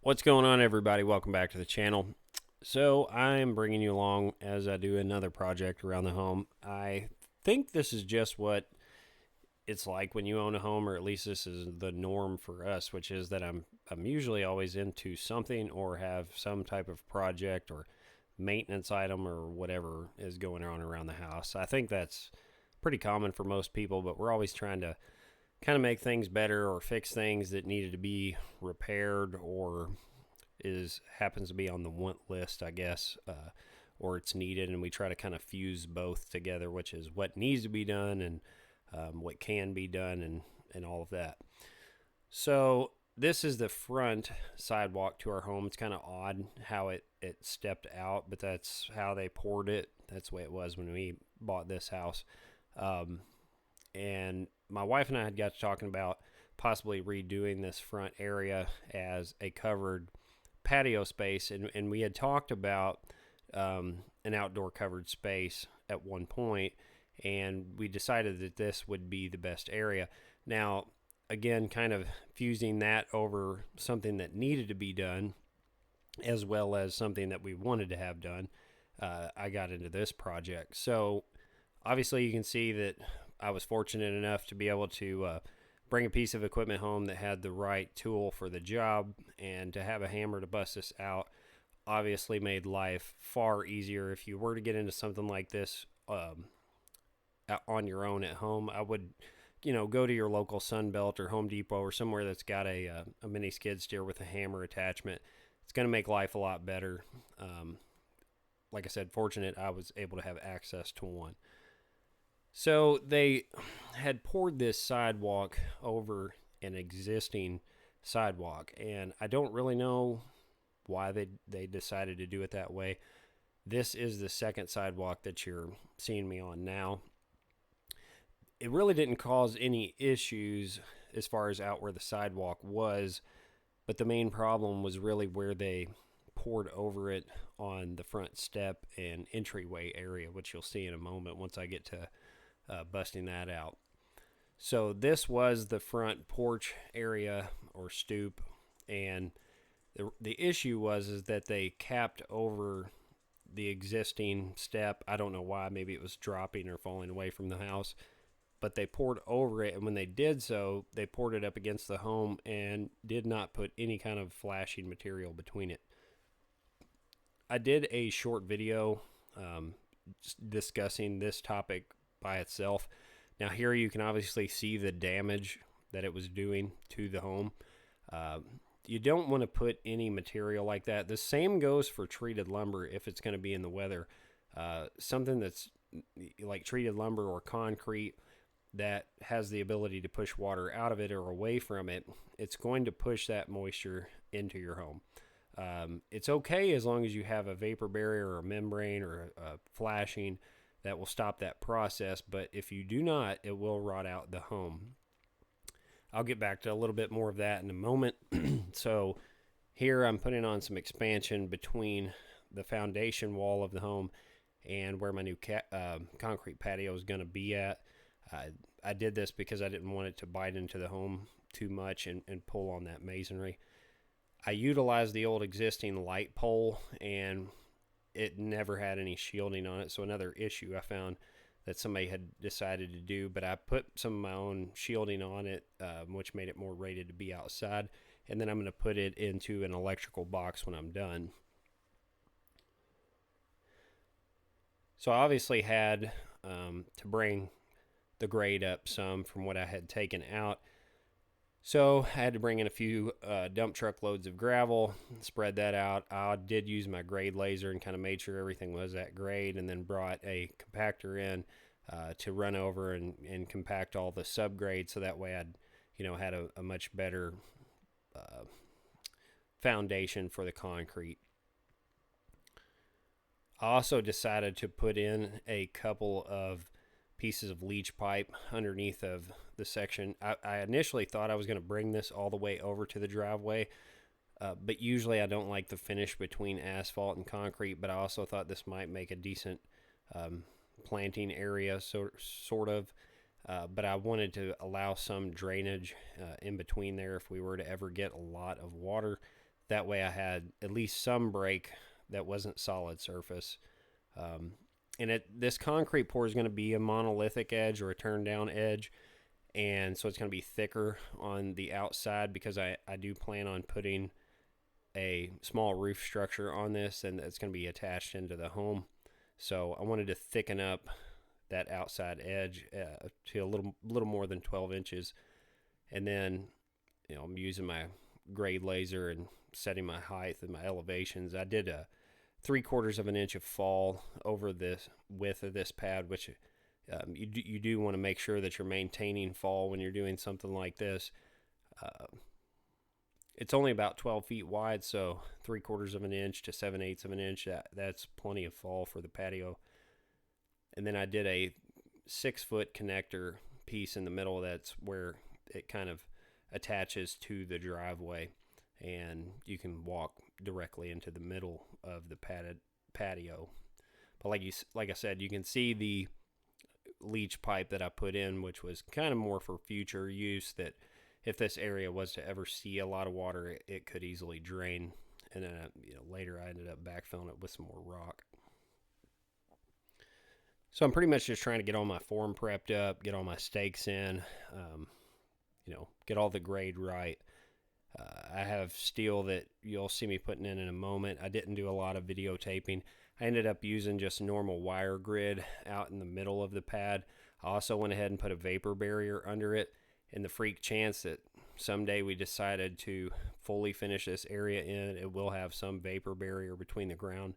What's going on, everybody? Welcome back to the channel. So I'm bringing you along as I do another project around the home. I think this is just what it's like when you own a home, or at least this is the norm for us, which is that I'm usually always into something or have some type of project or maintenance item or whatever is going on around the house. I think that's pretty common for most people, but we're always trying to kind of make things better or fix things that needed to be repaired or is happens to be on the want list, I guess, or it's needed, and we try to kind of fuse both together, which is what needs to be done and what can be done, and all of that. So this is the front sidewalk to our home. It's kind of odd how it stepped out, but that's how they poured it. That's the way it was when we bought this house. And my wife and I had got to talking about possibly redoing this front area as a covered patio space, and we had talked about an outdoor covered space at one point, and we decided that this would be the best area. Now, again, kind of fusing that over something that needed to be done as well as something that we wanted to have done, I got into this project. So obviously you can see that I was fortunate enough to be able to bring a piece of equipment home that had the right tool for the job, and to have a hammer to bust this out obviously made life far easier. If you were to get into something like this on your own at home, I would, go to your local Sunbelt or Home Depot or somewhere that's got a mini skid steer with a hammer attachment. It's going to make life a lot better. Like I said, fortunate I was able to have access to one. So they had poured this sidewalk over an existing sidewalk, and I don't really know why they decided to do it that way. This is the second sidewalk that you're seeing me on now. It really didn't cause any issues as far as out where the sidewalk was, but the main problem was really where they poured over it on the front step and entryway area, which you'll see in a moment once I get to busting that out. So this was the front porch area or stoop, and the issue was is that they capped over the existing step. I don't know why. Maybe it was dropping or falling away from the house, but they poured over it, and when they did so, they poured it up against the home and did not put any kind of flashing material between it. I did a short video discussing this topic by itself. Now here you can obviously see the damage that it was doing to the home. You don't want to put any material like that. The same goes for treated lumber if it's going to be in the weather. Something that's like treated lumber or concrete that has the ability to push water out of it or away from it, it's going to push that moisture into your home. It's okay as long as you have a vapor barrier or a membrane or a flashing that will stop that process, but if you do not, it will rot out the home. I'll get back to a little bit more of that in a moment. So here I'm putting on some expansion between the foundation wall of the home and where my new concrete patio is going to be at. I did this because I didn't want it to bite into the home too much and pull on that masonry. I utilized the old existing light pole, and it never had any shielding on it. So another issue I found that somebody had decided to do, but I put some of my own shielding on it, which made it more rated to be outside. And then I'm going to put it into an electrical box when I'm done. So I obviously had to bring the grade up some from what I had taken out. So I had to bring in a few dump truck loads of gravel, spread that out. I did use my grade laser and kind of made sure everything was at grade, and then brought a compactor in to run over and compact all the subgrade, so that way I'd had a much better foundation for the concrete. I also decided to put in a couple of pieces of leach pipe underneath of the section. I initially thought I was going to bring this all the way over to the driveway, but usually I don't like the finish between asphalt and concrete, but I also thought this might make a decent planting area, sort of. But I wanted to allow some drainage in between there if we were to ever get a lot of water. That way I had at least some break that wasn't solid surface. Um, and this concrete pour is going to be a monolithic edge or a turn down edge. And so it's going to be thicker on the outside because I do plan on putting a small roof structure on this, and it's going to be attached into the home. So I wanted to thicken up that outside edge to a little more than 12 inches. And then, I'm using my grade laser and setting my height and my elevations. I did a 3/4 of an inch of fall over the width of this pad, which you do want to make sure that you're maintaining fall when you're doing something like this. It's only about 12 feet wide, so 3/4 of an inch to 7/8 of an inch, that's plenty of fall for the patio. And then I did a 6-foot connector piece in the middle. That's where it kind of attaches to the driveway, and you can walk directly into the middle of the patio. But like I said, you can see the leach pipe that I put in, which was kind of more for future use, that if this area was to ever see a lot of water, it could easily drain. And then later I ended up backfilling it with some more rock. So I'm pretty much just trying to get all my form prepped up, get all my stakes in, get all the grade right. I have steel that you'll see me putting in a moment. I didn't do a lot of videotaping. I ended up using just normal wire grid out in the middle of the pad. I also went ahead and put a vapor barrier under it in the freak chance that someday we decided to fully finish this area in. It will have some vapor barrier between the ground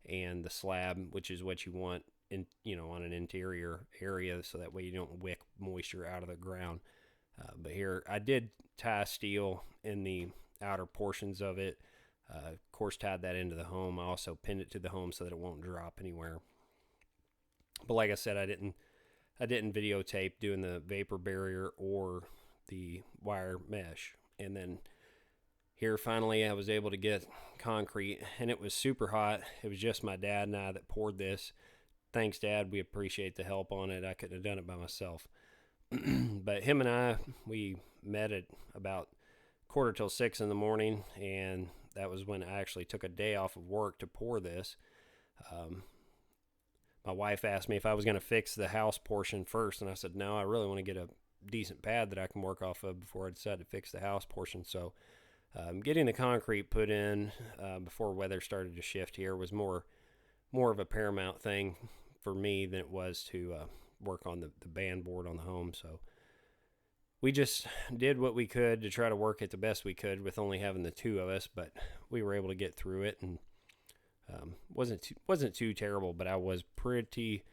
and the slab, which is what you want on an interior area, so that way you don't wick moisture out of the ground. But here I did tie steel in the outer portions of it. Of course, tied that into the home. I also pinned it to the home so that it won't drop anywhere. But like I said, I didn't videotape doing the vapor barrier or the wire mesh. And then here finally I was able to get concrete, and it was super hot. It was just my dad and I that poured this. Thanks, Dad. We appreciate the help on it. I couldn't have done it by myself. But him and I, we met at about 5:45 in the morning, and that was when I actually took a day off of work to pour this. My wife asked me if I was going to fix the house portion first, and I said, no, I really want to get a decent pad that I can work off of before I decide to fix the house portion. So getting the concrete put in before weather started to shift here was more of a paramount thing for me than it was to work on the band board on the home. So we just did what we could to try to work it the best we could with only having the two of us, but we were able to get through it, and wasn't too terrible. But I was pretty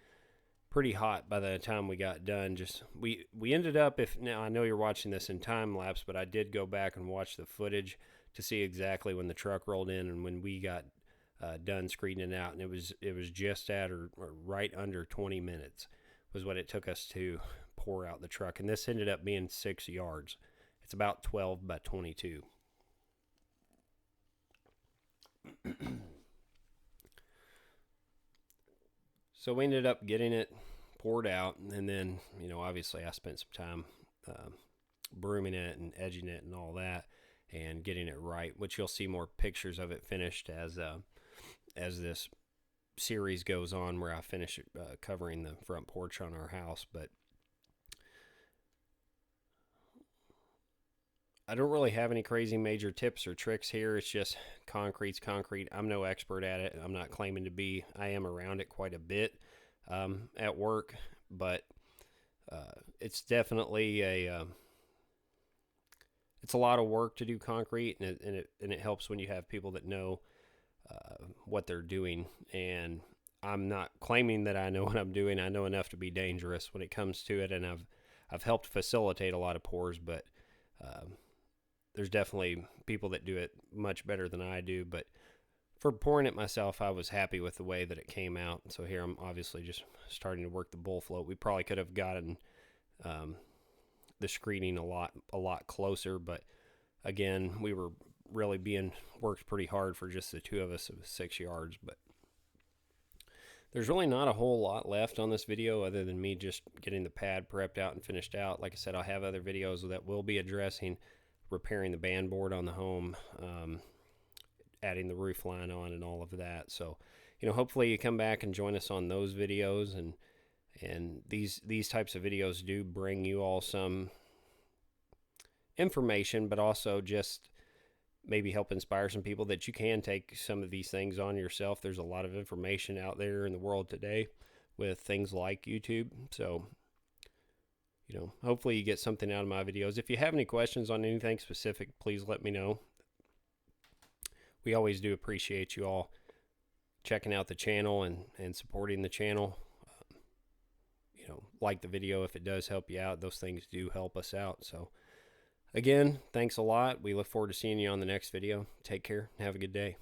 hot by the time we got done. Just we ended up, now I know you're watching this in time lapse, but I did go back and watch the footage to see exactly when the truck rolled in and when we got done screening it out, and it was just at or right under 20 minutes was what it took us to pour out the truck. And this ended up being 6 yards. It's about 12 by 22. So we ended up getting it poured out, and then obviously I spent some time brooming it and edging it and all that, and getting it right, which you'll see more pictures of it finished as this series goes on, where I finish covering the front porch on our house. But I don't really have any crazy major tips or tricks here. It's just concrete's concrete. I'm no expert at it. I'm not claiming to be. I am around it quite a bit at work, but it's definitely it's a lot of work to do concrete, and it helps when you have people that know what they're doing. And I'm not claiming that I know what I'm doing. I know enough to be dangerous when it comes to it, and I've helped facilitate a lot of pours, but there's definitely people that do it much better than I do. But for pouring it myself, I was happy with the way that it came out. So here I'm obviously just starting to work the bull float. We probably could have gotten the screening a lot closer, but again, we were really being worked pretty hard for just the two of us. It was 6 yards, but there's really not a whole lot left on this video other than me just getting the pad prepped out and finished out. Like I said, I'll have other videos that will be addressing repairing the band board on the home, adding the roof line on and all of that. So, hopefully you come back and join us on those videos, and these types of videos do bring you all some information, but also just maybe help inspire some people that you can take some of these things on yourself. There's a lot of information out there in the world today with things like YouTube. So, hopefully you get something out of my videos. If you have any questions on anything specific, please let me know. We always do appreciate you all checking out the channel and supporting the channel. Like the video if it does help you out. Those things do help us out. So, again, thanks a lot. We look forward to seeing you on the next video. Take care. Have a good day.